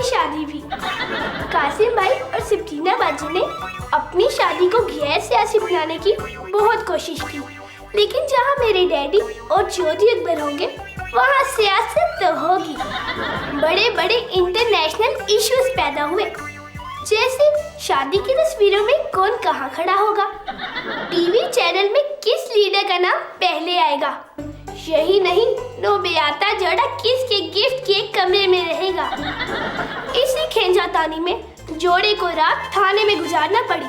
शादी भी। कासिम भाई और सब्रीना बाजी ने अपनी शादी को गैर सियासी बनाने की बहुत कोशिश की, लेकिन जहाँ मेरे डैडी और चौधरी अकबर होंगे वहाँ सियासत तो होगी। बड़े बड़े इंटरनेशनल इश्यूज पैदा हुए, जैसे शादी की तस्वीरों में कौन कहाँ खड़ा होगा, टीवी चैनल में किस लीडर का नाम पहले आएगा, यही नहीं नौबेयाता जोड़ा किसके गिफ्ट के कमरे में रहेगा। इसी खींचातानी में जोड़े को रात थाने में गुजारना पड़ी।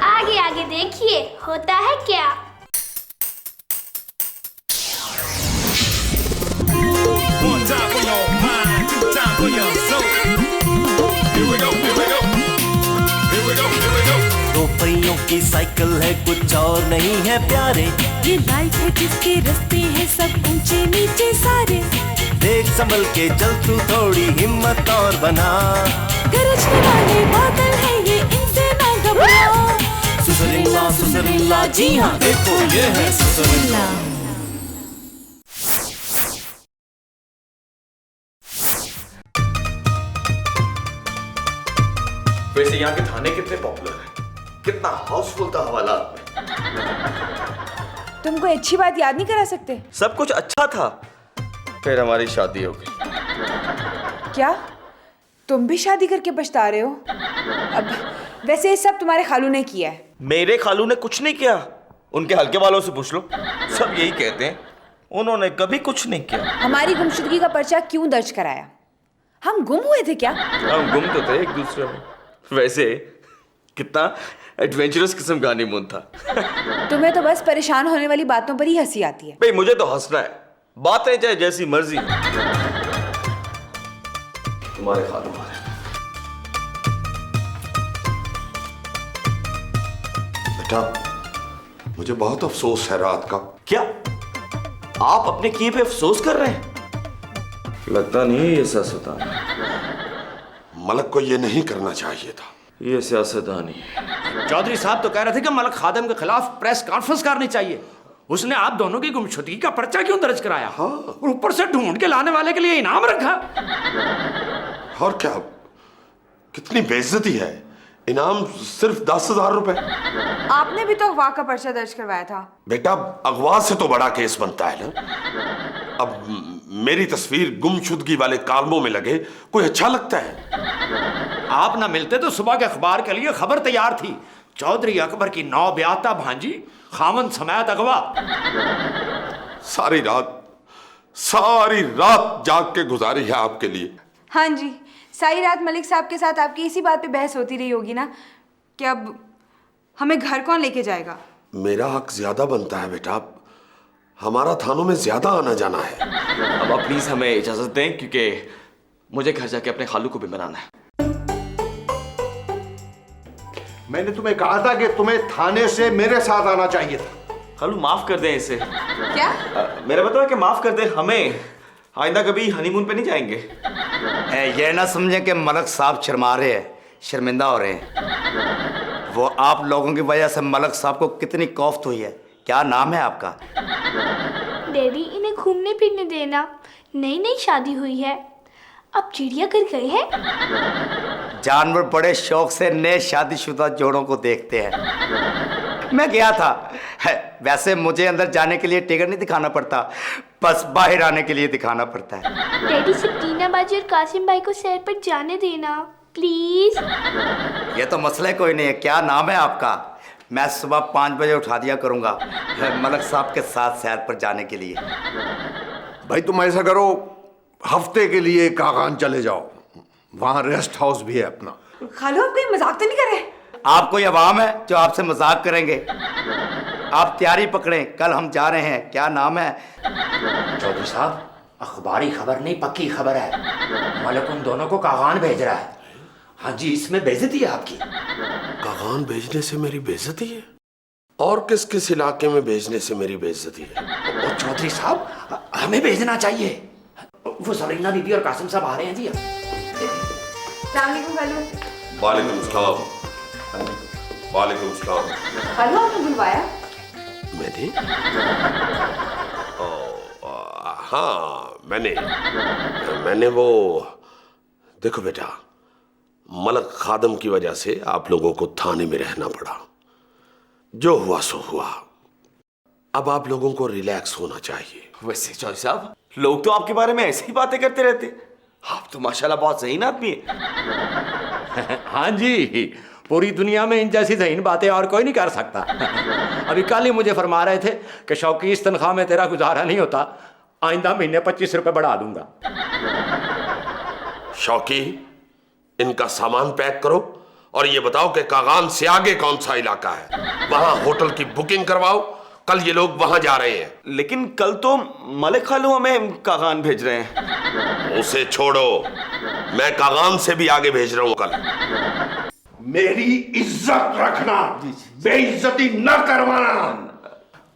आगे आगे देखिए होता है क्या। दो पहियों की साइकिल है, कुछ और नहीं है प्यारे। ये लाइफ है जिसके रास्ते हैं सब ऊंचे नीचे सारे। देख संभल के चल तू, थोड़ी हिम्मत और बना। गरजने वाले बादल है ये, इनसे ना घबरा। सुसरिल्ला सुसरिल्ला, जी हाँ देखो ये है सुसरिल्ला। वैसे यहाँ के थाने कितने पॉपुलर हैं? कितना हाउसफुल था हवालात में। तुम कोई अच्छी बात याद नहीं करा सकते? सब कुछ अच्छा था, फिर हमारी शादी हो गई। क्या तुम भी शादी करके पछता रहे हो? अब वैसे ये सब तुम्हारे खालू ने किया है। मेरे खालू ने कुछ नहीं किया, उनके हल्के वालों से पूछ लो, सब यही कहते हैं, उन्होंने कभी कुछ नहीं किया। हमारी गुमशुदगी का पर्चा क्यों दर्ज कराया? हम गुम हुए थे क्या? हम गुम तो थे एक दूसरे में। वैसे कितना एडवेंचरस किस्म का हनीमून था। तुम्हें तो बस परेशान होने वाली बातों पर ही हंसी आती है। भाई मुझे तो हंसना है, बातें चाहे जैसी मर्जी। तुम्हारे खालू मारे बेटा, मुझे बहुत अफसोस है रात का। क्या आप अपने किए पे अफसोस कर रहे हैं? लगता नहीं है ये सियासतदान। मलक को ये नहीं करना चाहिए था। ये सियासतदान ही है। चौधरी साहब तो कह रहे थे कि मलक खादम के खिलाफ प्रेस कॉन्फ्रेंस करनी चाहिए। उसने आप दोनों की गुमशुदगी का पर्चा क्यों दर्ज कराया? हाँ। और ऊपर से ढूंढ के लाने वाले के लिए इनाम रखा। और क्या, कितनी बेइज्जती है। इनाम सिर्फ 10,000 रुपए। आपने भी तो अगवा का पर्चा दर्ज करवाया था। बेटा, अगवा से तो बड़ा केस बनता है ना। अब मेरी तस्वीर गुमशुदगी वाले कालमों में लगे, कोई अच्छा लगता है? आप ना मिलते तो सुबह के अखबार के लिए खबर तैयार थी, चौधरी अकबर की नौब्याता भांजी खामन समेत अगवा। सारी रात जाग के गुजारी है आपके लिए। हाँ जी, सारी रात मलिक साहब के साथ आपकी इसी बात पे बहस होती रही होगी ना कि अब हमें घर कौन लेके जाएगा। मेरा हक ज्यादा बनता है बेटा, हमारा थानों में ज्यादा आना जाना है। अब आप प्लीज हमें इजाजत दें, क्योंकि मुझे घर जाके अपने खालू को भी मनाना है। मैंने तुम्हें कहा था कि तुम्हें थाने से मेरे साथ आना चाहिए था। खालू माफ कर दें इसे। क्या? मेरा मतलब है कि माफ कर दें हमें, आइंदा कभी हनीमून पे नहीं जाएंगे। ये ना समझे कि मलक साहब शर्मा रहे हैं, शर्मिंदा हो रहे हैं। वो आप लोगों की वजह से मलक साहब को कितनी कौफ्त हुई है। क्या नाम है आपका? डैडी इन्हें घूमने फिरने देना, नई नई शादी हुई है, अब चिड़ियाघर गए हैं। जानवर बड़े शौक से नए शादीशुदा जोड़ों को देखते हैं। मैं गया था। वैसे मुझे अंदर जाने के लिए टिकट नहीं दिखाना पड़ता, बस बाहर आने के लिए दिखाना पड़ता है। डैडी सब्रीना बाजी और कासिम भाई को सैर पर जाने देना प्लीज। ये तो मसला कोई नहीं है। क्या नाम है आपका? मैं सुबह 5 बजे उठा दिया करूंगा मलक साहब के साथ सैर पर जाने के लिए। भाई तुम ऐसा करो, हफ्ते के लिए कागान चले जाओ, वहां रेस्ट हाउस भी है अपना। खालू आप कोई मजाक तो नहीं कर रहे? आप कोई अवाम है जो आपसे मजाक करेंगे? आप तैयारी पकड़ें, कल हम जा रहे हैं। क्या नाम है? चौधरी साहब, अखबारी खबर नहीं पक्की खबर है। मलक उन दोनों को कागान भेज रहा है। हाँ जी, इसमें बेइज्जती है आपकी। कागान भेजने से मेरी बेइज्जती है? और किस किस इलाके में भेजने से मेरी बेइज्जती है? और चौधरी साहब, हमें भेजना चाहिए। वो सब्रीना बीबी और कासिम साहब आ रहे हैं जी। अस्सलाम वालेकुम खालू। वालेकुम सलाम। वालेकुम सलाम। खालू आपने बुलवाया? मैंने? हाँ, मैंने वो देखो बेटा, मलक खादम की वजह से आप लोगों को थाने में रहना पड़ा। जो हुआ सो हुआ। अब आप लोगों को रिलैक्स होना चाहिए। वैसे चौधरी साहब, लोग तो आपके बारे में ऐसी ही बातें करते रहते। आप तो माशाल्लाह बहुत ज़हीन आदमी है। हाँ जी, पूरी दुनिया में इन जैसी ज़हीन बातें और कोई नहीं कर सकता। अभी कल ही मुझे फरमा रहे थे कि शौकी, इस तनख्वाह में तेरा गुजारा नहीं होता, आइंदा महीने 25 रुपए बढ़ा दूंगा। शौकी, इनका सामान पैक करो और ये बताओ कि कागान से आगे कौन सा इलाका है, वहां होटल की बुकिंग करवाओ। कल ये लोग वहां जा रहे हैं। लेकिन कल तो मलिक खालू हमें कागान भेज रहे हैं। उसे छोड़ो, मैं कागान से भी आगे भेज रहा हूं कल। मेरी इज्जत रखना, बेइज्जती न करवाना।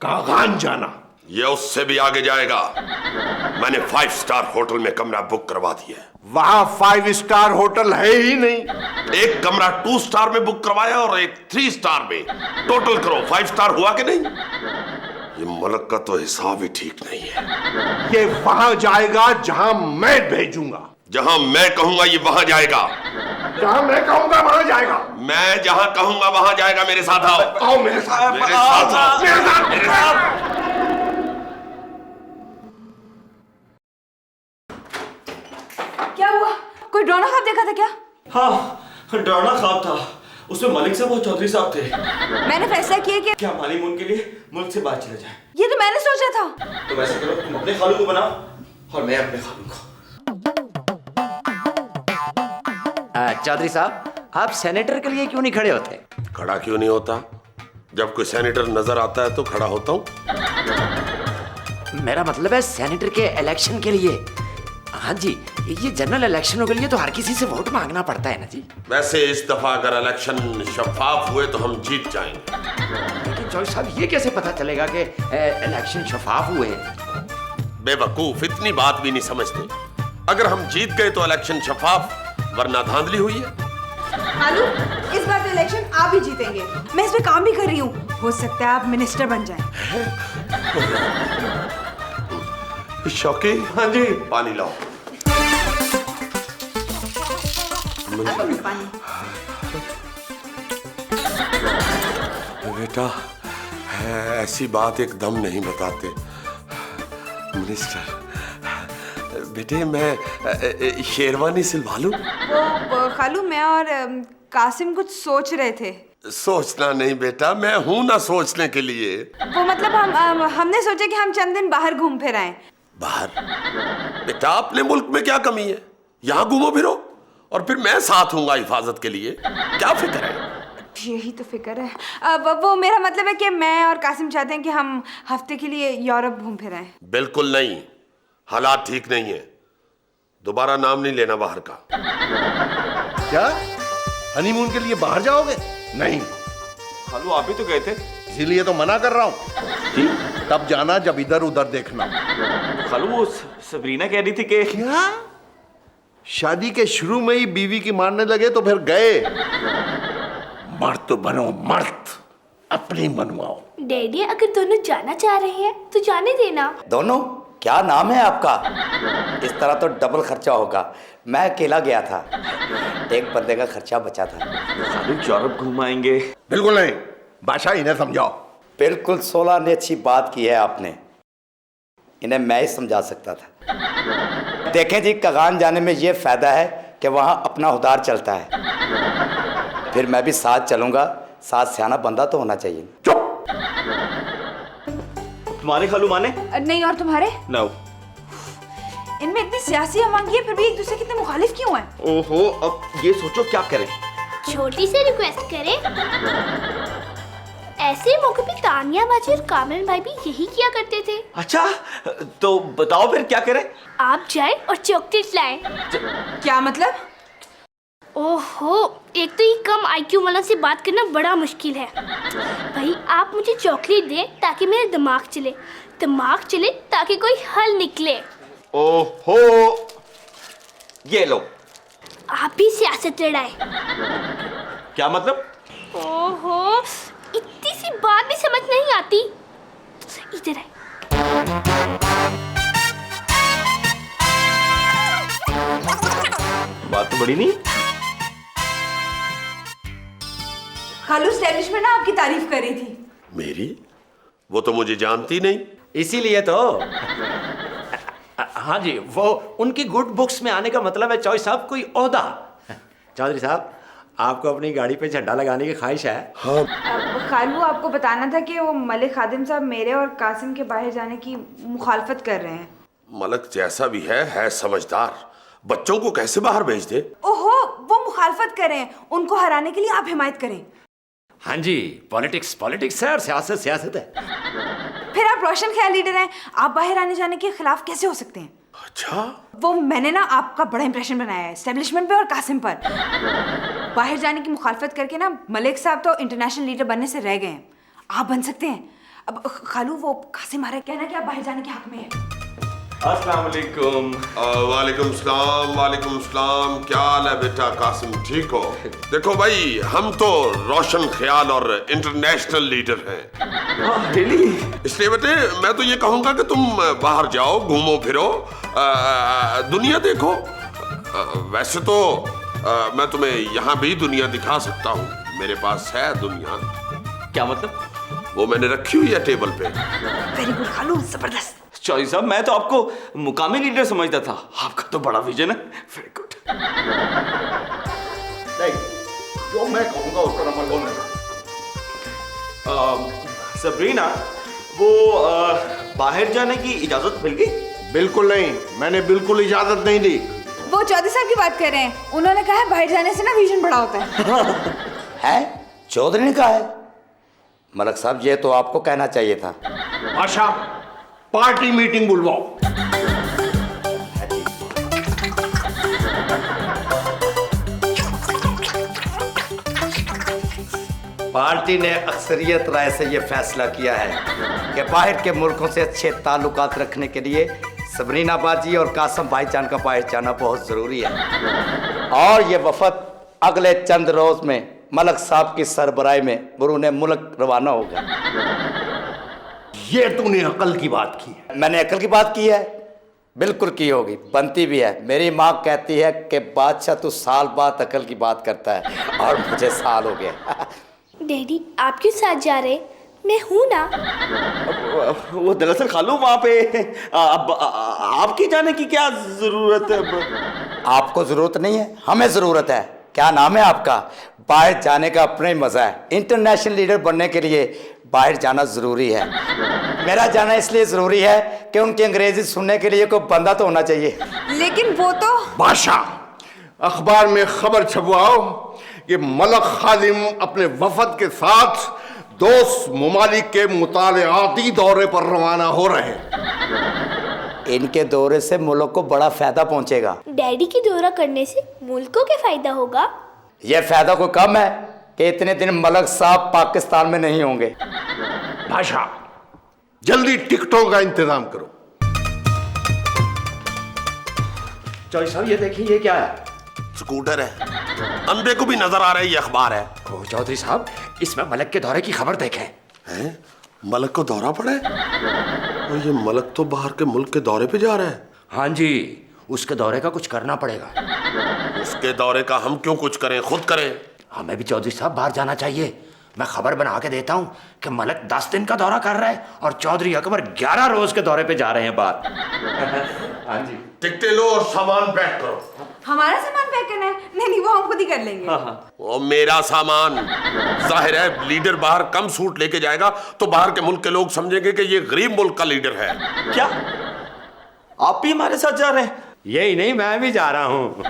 कागान जाना, ये उससे भी आगे जाएगा। मैंने 5 स्टार होटल में कमरा बुक करवा दिया है। वहां 5 स्टार होटल है ही नहीं। एक कमरा 2 स्टार में बुक करवाया और एक 3 स्टार में। टोटल करो 5 स्टार हुआ कि नहीं? ये मलक का तो हिसाब ही ठीक नहीं है। ये वहां जाएगा जहां मैं भेजूंगा। जहां मैं कहूंगा ये वहां जाएगा। जहां मैं कहूंगा वहां जाएगा। मैं जहां कहूंगा वहां जाएगा। मेरे साथ आओ। आओ मेरे साथ। मेरे साथ आओ। मेरे साथ। मेरे साथ। क्या हुआ? कोई डरावना ख्वाब देखा था क्या? हाँ, डरावना ख्वाब था। उसमें मलिक साहब और चौधरी साहब थे। मैंने फैसला किया कि क्या मालिक उनके लिए मुल्क से बाहर चले जाए। ये तो मैंने सोचा था। तो वैसे करो, तुम अपने खालू को बनाओ और मैं अपने खालू को। चौधरी साहब, आप सेनेटर के लिए क्यों नहीं खड़े होते? खड़ा क्यों नहीं होता? जब कोई सेनेटर नजर आता है तो खड़ा होता हूं। मेरा मतलब है सेनेटर के इलेक्शन के लिए। हाँ जी, ये जनरल इलेक्शनों के लिए तो हर किसी से वोट मांगना पड़ता है ना जी। वैसे इस दफा अगर इलेक्शन शफाफ हुए तो हम जीत जाएंगे। लेकिन चौधरी साहब, ये कैसे पता चलेगा कि इलेक्शन शफाफ हुए हैं? बेवकूफ, इतनी बात भी नहीं समझते। अगर हम जीत गए तो इलेक्शन शफाफ, वरना धांधली हुई है। खालू, इस बार तो इलेक्शन आप ही जीतेंगे। मैं इस पे काम भी कर रही हूँ। हो सकता है आप मिनिस्टर बन जाएं। शौकी, हाँ जी, पानी लाओ। पानी। बेटा, ऐसी बात एकदम नहीं बताते। मिनिस्टर बेटे, मैं शेरवानी सिलवा लूं? वो खालू, मैं और कासिम कुछ सोच रहे थे। सोचना नहीं बेटा, मैं हूं ना सोचने के लिए। वो मतलब हमने सोचा कि हम चंद दिन बाहर घूम फिर आए। बाहर? बेटा, अपने मुल्क में क्या कमी है? यहाँ घूमो फिरो और फिर मैं साथ हूँगा हिफाजत के लिए। क्या फिक्र है? यही तो फिक्र है। वो मेरा मतलब है कि मैं और कासिम चाहते हैं कि हम हफ्ते के लिए यूरोप घूम फिर आए। बिल्कुल नहीं, हालात ठीक नहीं है। दोबारा नाम नहीं लेना बाहर का। क्या हनीमून के लिए बाहर जाओगे? नहीं, खालू आप ही तो गए थे। इसीलिए तो मना कर रहा हूँ। तब जाना जब इधर उधर देखना। खालू, वो सबरीना कह रही थी कि क्या शादी के शुरू में ही बीवी की मारने लगे तो फिर गए? मर्द तो बनो मर्द, अपनी मनवाओ। डैडी, अगर दोनों जाना चाह रहे हैं तो जाने देना। दोनों? क्या नाम है आपका? इस तरह तो डबल खर्चा होगा। मैं अकेला गया था, एक बंदे का खर्चा बचा था। खालू यूरोप घुमाएंगे। बिल्कुल नहीं, बादशाह इन्हें समझाओ। बिल्कुल 16 ने अच्छी बात की है आपने। इन्हें मैं ही समझा सकता था। देखें जी, कगान जाने में ये फायदा है कि वहाँ अपना उधार चलता है। फिर मैं भी साथ चलूंगा, साथ सियाना बंदा तो होना चाहिए। चुप। तुम्हारे खालू माने? नहीं, और तुम्हारे? नो। इनमें इतनी सियासी अवांगी है, फिर भी एक दूसरे के इतने मुखालिफ क्यों हैं? ओहो, अब ये सोचो क्या करें। छोटी सी रिक्वेस्ट करें। ऐसे मौके पे तानिया बाजी और कामरान भाई भी यही किया करते थे। अच्छा, तो बताओ फिर क्या करें? आप जाएं और चॉकलेट लाएं। क्या मतलब? ओहो, एक तो ये कम आईक्यू वाला से बात करना बड़ा मुश्किल है। भाई, आप मुझे चॉकलेट दें ताकि मेरा दिमाग चले ताकि कोई हल निकले। ओहो, ये लो। आप भी सियासत लड़ाए। क्या मतलब? ओहो, इतनी सी बात भी समझ नहीं आती। इधर है। बात तो बड़ी नहीं। खालू एस्टेब्लिशमेंट ना आपकी तारीफ कर रही थी। मेरी? वो तो मुझे जानती नहीं। इसीलिए तो हाँ जी, वो उनकी गुड बुक्स में आने का मतलब है चौधरी साहब कोई ओहदा। चौधरी साहब, आपको अपनी गाड़ी पे झंडा लगाने की ख्वाहिश है? हाँ, खालू आपको बताना था कि वो मलिक खादिम साहब मेरे और कासिम के बाहर जाने की मुखालफत कर रहे हैं। मलक जैसा भी है समझदार। बच्चों को कैसे बाहर भेज दे? ओहो, वो मुखालफत कर रहे हैं, उनको हराने के लिए आप हिमायत करें। हाँ जी, पॉलिटिक्स पॉलिटिक्स है और सियासत सियासत है। फिर आप रोशन ख्याल लीडर हैं, आप बाहर आने जाने के खिलाफ कैसे हो सकते हैं? अच्छा, वो मैंने ना आपका बड़ा इंप्रेशन बनाया है एस्टेब्लिशमेंट पे और कासिम पर। बाहर जाने की मुखालफत करके ना मलिक साहब तो इंटरनेशनल लीडर बनने से रह गए हैं, आप बन सकते हैं। अब खालू वो कासिम आ रहा है, कहना कि आप बाहर जाने के हक में हैं। अस्सलाम वालेकुम। वालेकुम सलाम। वालेकुम सलाम। क्या हाल है बेटा कासिम, ठीक हो? देखो भाई, हम तो रोशन ख्याल और इंटरनेशनल लीडर हैं। रियली? इसलिए बेटे मैं तो ये कहूँगा कि तुम बाहर जाओ, घूमो फिरो, दुनिया देखो। वैसे तो मैं तुम्हें यहाँ भी दुनिया दिखा सकता हूँ, मेरे पास है दुनिया। क्या मतलब? वो मैंने रखी हुई है टेबल पे। वेरी गुड खालू, जबरदस्त। चौधरी साहब, मैं तो आपको मुकामी लीडर समझता था, आपका तो बड़ा विजन है। Very good. जो मैं कहूंगा उस पर अमल होना चाहिए। सबरीना, वो बाहर जाने की इजाजत मिल गई? बिल्कुल नहीं, मैंने बिल्कुल इजाजत नहीं दी। वो चौधरी साहब की बात कर रहे हैं, उन्होंने कहा है बाहर जाने से ना विजन बड़ा होता है। है? चौधरी ने कहा है? मलक साहब, ये तो आपको कहना चाहिए था। आशा, पार्टी मीटिंग बुलवाओ। पार्टी ने अक्सरियत राय से ये फैसला किया है कि बाहर के मुल्कों से अच्छे ताल्लुकात रखने के लिए सबरीना बाजी और कासम भाईजान का बाहर जाना बहुत ज़रूरी है। और ये वफद अगले चंद रोज़ में मलक साहब की सरबराही में बरूने मुल्क रवाना होगा। ये तूने अकल की बात की है। मैंने अकल की बात की है, बिल्कुल की होगी, बनती भी है। मेरी माँ कहती है कि बादशाह तू साल बाद अकल की बात करता है, और मुझे साल हो गया। डैडी, आप क्यों साथ जा रहे? मैं हूं ना। वो दरअसल खालू वहाँ पे अब आपकी जाने की क्या जरूरत है? आपको जरूरत नहीं है, हमें जरूरत है। क्या नाम है आपका? बाहर जाने का अपना ही मजा है। इंटरनेशनल लीडर बनने के लिए बाहर जाना जरूरी है। मेरा जाना इसलिए जरूरी है कि उनकी अंग्रेजी सुनने के लिए कोई बंदा तो होना चाहिए। लेकिन वो तो बादशाह, अखबार में खबर छपवाओ कि मलक खादिम अपने वफद के साथ दोस्त ममालिक के मुतालियाती दौरे पर रवाना हो रहे हैं। इनके दौरे से मुल्क को बड़ा फायदा पहुंचेगा। डैडी की दौरा करने से मुल्क को क्या फायदा होगा? यह फायदा कोई कम है कि इतने दिन मलक साहब पाकिस्तान में नहीं होंगे। बादशाह, जल्दी टिकटों का इंतजाम करो। चौधरी साहब, ये देखिए, ये क्या है? स्कूटर है, अंधे को भी नजर आ रहा है, ये अखबार है। ओ चौधरी साहब, इसमें मलक के दौरे की खबर देखें। हैं? मलक को दौरा पड़ा है? और ये मलक तो बाहर के मुल्क के दौरे पे जा रहा है। हाँ जी, उसके दौरे का कुछ करना पड़ेगा। उसके दौरे का हम क्यों कुछ करें, खुद करें। हमें भी चौधरी साहब बाहर जाना चाहिए। मैं खबर बना के देता हूँ कि मलक 10 दिन का दौरा कर रहा है और चौधरी अकबर 11 रोज के दौरे पे जा रहे हैं बाहर। हाँ जी, टिकटें लो और सामान पैक करो। हमारा सामान पैक करना है? नहीं नहीं, वो हम खुद ही कर लेंगे। वो मेरा सामान। जाहिर है लीडर बाहर कम सूट लेके जाएगा तो बाहर के मुल्क के लोग समझेंगे कि ये गरीब मुल्क का लीडर है। क्या आप भी हमारे साथ जा रहे हैं? यही नहीं, मैं भी जा रहा हूँ।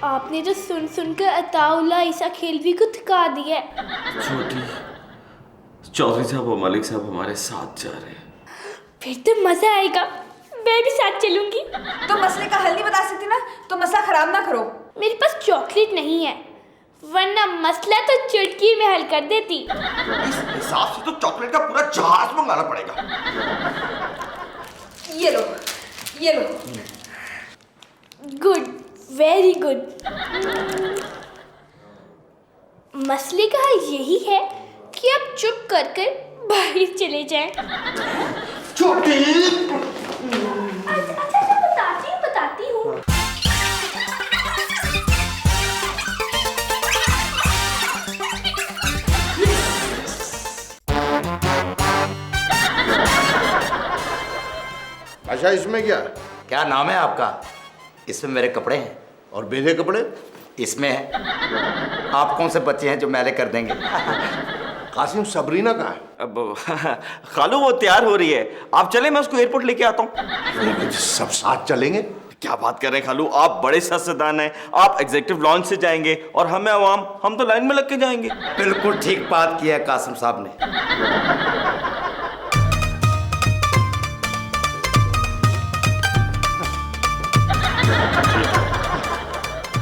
आपने तो सुन सुनकर अताउल्ला ईसा खेलवी को थका दिया। चौधरी साहब और मलिक साहब हमारे साथ जा रहे हैं। फिर तो मजा आएगा, मैं भी साथ चलूंगी। तो मसले का हल नहीं बता सकती ना, तो मसला खराब ना करो। मेरे पास चॉकलेट नहीं है, वरना मसला तो चुटकी में हल कर देती। इस हिसाब से तो चॉकलेट का पूरा जहाज मंगाना पड़ेगा। ये लो, ये लो। Good, very good. मसले का हल यही है कि आप चुप कर कर बाहर चले जाएं। अच्छा, बताती हूँ। अच्छा, इसमें क्या नाम है आपका? इसमें मेरे कपड़े हैं। और मेरे कपड़े? इसमें है। आप कौन से बच्चे हैं जो मैले कर देंगे? कासिम, सबरीना कहाँ है? अब खालू वो तैयार हो रही है, आप चले, मैं उसको एयरपोर्ट लेके आता हूँ। सब साथ चलेंगे? क्या बात कर रहे हैं खालू, आप बड़े सियासतदान हैं। आप एग्जीक्यूटिव लॉन्च से जाएंगे और हमें अवाम, हम तो लाइन में लग के जाएंगे। बिल्कुल ठीक बात की है कासिम साहब ने।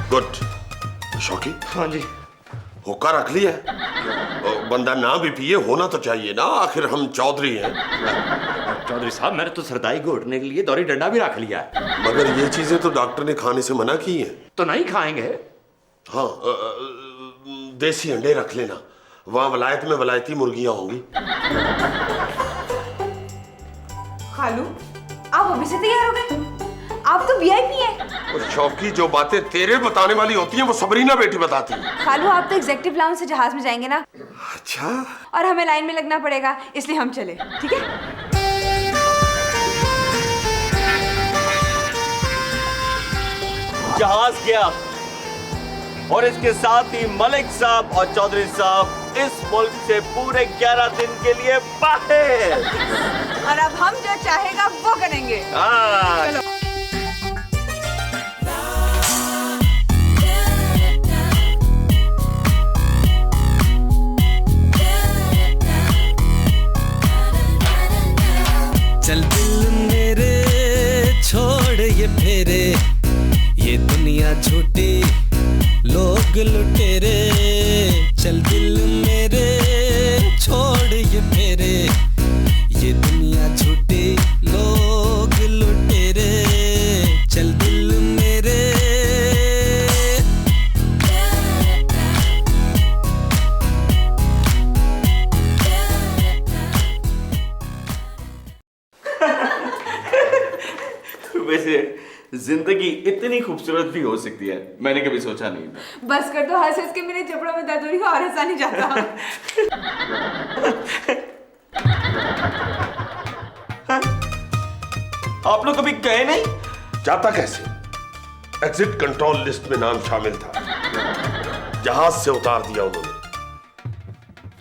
गुड। शौकी, हाँ जी। हुक्का रख लिया? बंदा ना भी पिए होना तो चाहिए ना, आखिर हम चौधरी हैं। चौधरी साहब, मैंने तो सरदाई घोटने के लिए दौरी डंडा भी रख लिया है। मगर ये चीजें तो डॉक्टर ने खाने से मना की हैं। तो नहीं खाएंगे? हाँ, देसी अंडे रख लेना, वहां वलायत में वलायती मुर्गियां होंगी। खालू, आप अभी से तैयार हो गए? आप तो वीआईपी हैं। और शौकी, जो बातें तेरे बताने वाली होती हैं वो सबरीना बेटी बताती है। खालू, आप तो एग्जीक्यूटिव लाउंज से जहाज में जाएंगे ना? अच्छा। और हमें लाइन में लगना पड़ेगा, इसलिए हम चले, ठीक है? जहाज गया और इसके साथ ही मलिक साहब और चौधरी साहब इस मुल्क से पूरे 11 दिन के लिए बाहर। और अब हम जो चाहेगा वो करेंगे। हाँ। चलो। चल दिल मेरे छोड़ ये फेरे, ये दुनिया झूठी लोग लुटेरे। चल दिल मेरे छोड़ ये फेरे, ये दुनिया झूठी लोग लुटेरे। चल दिल मेरे। वैसे जिंदगी इतनी खूबसूरत भी हो सकती है, मैंने कभी सोचा नहीं था। बस कर दो, हंस हंस के मेरे जबड़ों में दर्द हो रही है और हंसा नहीं जाता। आप लोग कभी गए नहीं? जाता कैसे? एग्जिट कंट्रोल लिस्ट में नाम शामिल था, जहाज से उतार दिया उन्होंने।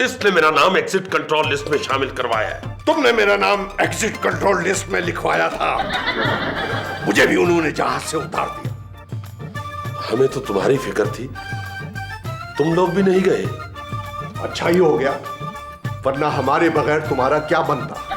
इसने मेरा नाम एग्जिट कंट्रोल लिस्ट में शामिल करवाया है। तुमने मेरा नाम एग्जिट कंट्रोल लिस्ट में लिखवाया था, मुझे भी उन्होंने जहाज से उतार दिया। हमें तो तुम्हारी फिक्र थी, तुम लोग भी नहीं गए। अच्छा ही हो गया, वरना हमारे बगैर तुम्हारा क्या बनता।